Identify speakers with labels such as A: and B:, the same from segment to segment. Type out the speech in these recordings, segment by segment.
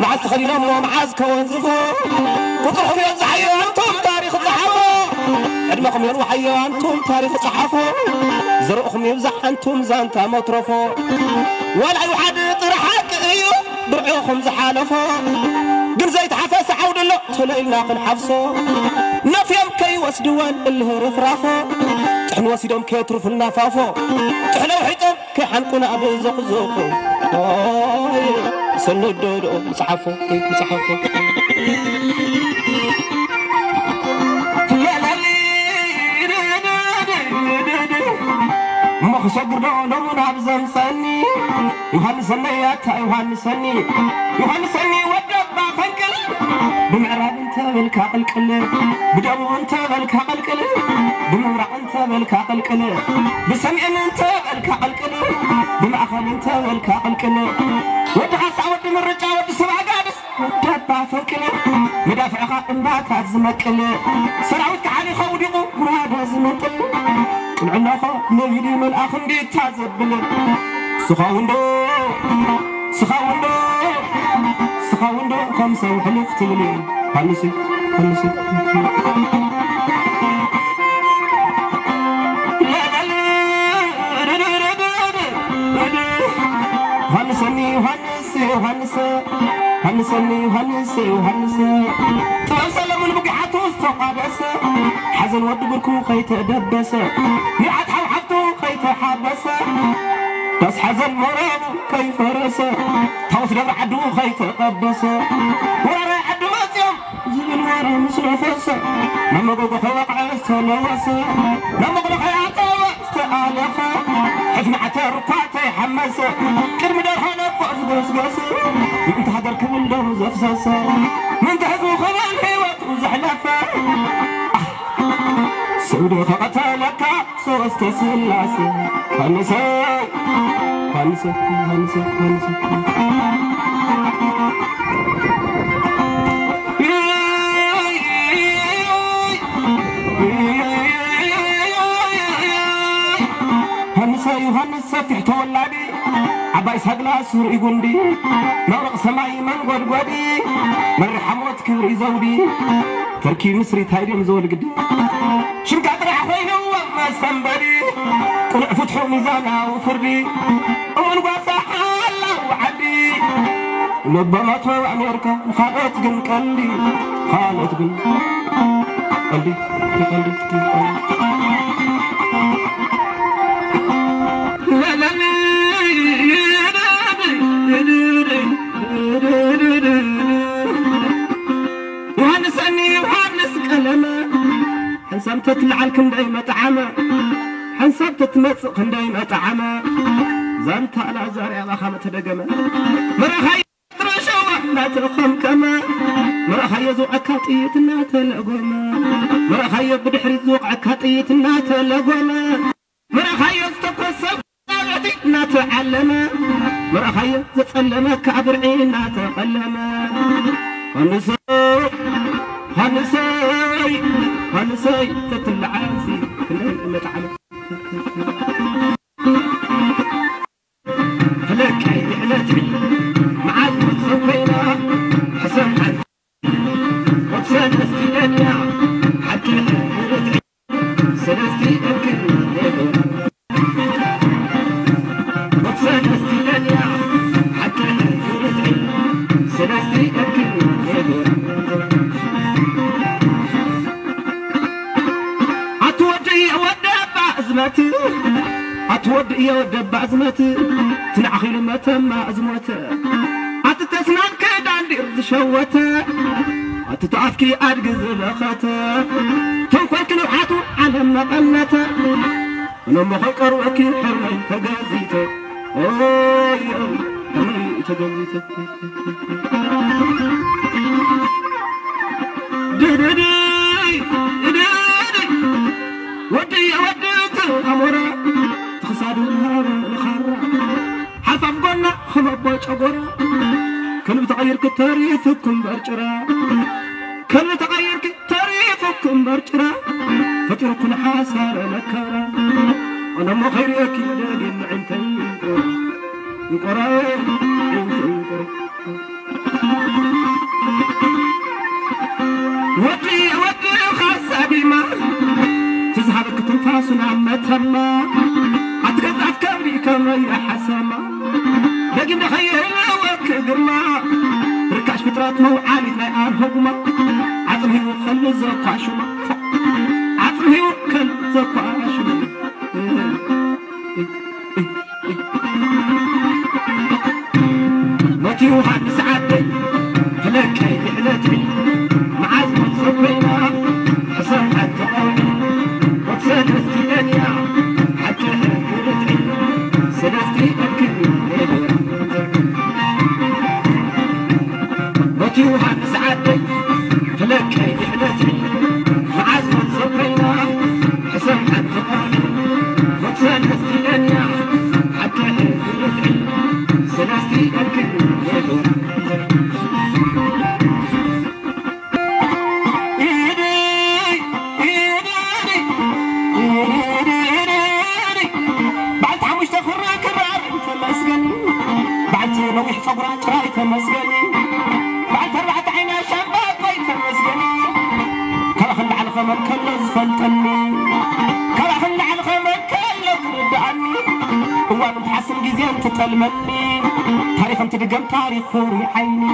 A: معز خلينا معز كونزفو قطعهم ينزحيو أنتم تاريخ صحفو عدمكم ينوحيو أنتم تاريخ صحفو زرقكم يبزح أنتم زانتا مطرفو ولا يوحد طرحك ايو برعوكم زحالفو قل زيت حفاس عود الله تليلنا قن حفصو نفيم كي واسدوان اللي رفرافو تحن واسدهم كي يترف النافافو تحنو حيتم كي حنقنا أبو زقزوقو سنو الدودو مصحفو مصحفو مخشقر نمون عبزم سني يوحنس النيات يوحنسني ودبا فنكل بمعراب انت بالك قلقل بدمو انت بالك قلقل بمورع انت بالك قلقل بسمعن انت بالك قلقل بمعخل انت بالك قلقل ودحس عود مرجع ود سبع قادس ودبا فنكل مدافعها انباتا زمكل سراوتك علي خوديقو قرادا زمكل العناخة نجري من أخن دي تازبل سخاوندو خمسة وحلف تغلي هنسي هنسي توصل من بقعته استقابس حزن ود بركو خيت دبس نعت حوحفتو خيت حبس بس حزن مرام كيف رس توصل عدو خيت قدس ورا عدو ماتيم زين ورا مسرفس لما بقى خلق استلوس لما بقى خياطه استالف حزن عتر قاتي حمس كرم دار هنا قص انت هدر كل دم زفسس من تحزو خلال حيوات وزحلفه سودو قتلك سوست سلاسي هنسي يوحنس فتحت ولادي عباي سقلا سوري قندي نورق سماي من قدقدي من رحموت كبري زودي تركي مصري تايدم زول قدي شنك أطرح خينو وما سنبري طلع فتحو ميزانا وفردي ومن قاساحا الله وعدي لبما تمو أمريكا خالت قن قلبي يوحنس كلمة حنسب تطلع الكنداي مطعمة حنسب تتمسق كنداي مطعمة زنت على زارع بخامة دقمة مرخي ترشوا لا تخم كما مرخي يزوق كاتيت ناتلقوما مرخي بدحري زوق كاتيت ناتلقوما مرخي يستقصب ناتعلمة مرخي تتعلمة كعبرعين ناتقلمة هنسي تطلع عاسي كلين متعلم فلك علتي معاذ سوينا حسن حد وتسال استيانيا حتى سلستي أكل وتسال استيانيا حتى سلستي أكل أتودي يا ودب أزمتي تنعخي لما تم أزمته أتتسنان كيد عندي رز شوته أتتعفكي أرجز لخته تنقل كل حاتو على مقلته أنا مخكر وكي حرمي تجازيته أوه حرمي تجازيته ودي أمورا تخسر الهار الخرا حفظ قلنا أبوي شجرة كل تغير كتاريخكم برجرة كل تغير كتاريخكم برجرة فتركنا حاسر نكرة أنا ما خيرك يدين أنت يقرأ ودي خاصة بما تذهبك تنفاسنا عمتها أتقطع كمي كما يا حسما لكن خيرنا وكبرنا ركاش فترات موعالي لا أرهقما عطمه وخل زقاشما عطمه وخل زقاشما متي وحد سعادتي فلك إحلتي معازم صبينا حسن حتى قوي وتسادستي أنيا حتى هكولتي سلستي أكل متي وحد سعادتي فلك إحلتي معازم صبينا حسن حتى قوي وتسادستي أنيا حتى هكولتي سلستي أكل روح صبرات رايت مسجني بعد 4 عينا شباب بيت مسجني كلا خل على خمر كلا زفلتني كلا خل على خمر كلا ترد عني هو انا محسن جزيان تتلمني تاريخ انت دقم تاريخ خوري عيني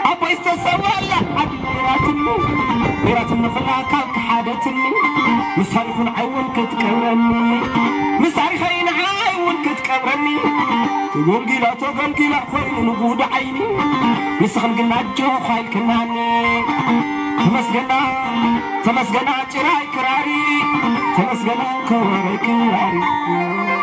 A: ابا يستسوى لا عبد ميراتني خلا كالك حادتني مش تاريخون عيون كتكبرني مش تاريخين عيون كتكبرني تقول قيلا خوين نقود عيني نسخن قلنا جو خايل كناني تمسقنا جراي كراري تمسقنا كوري كراري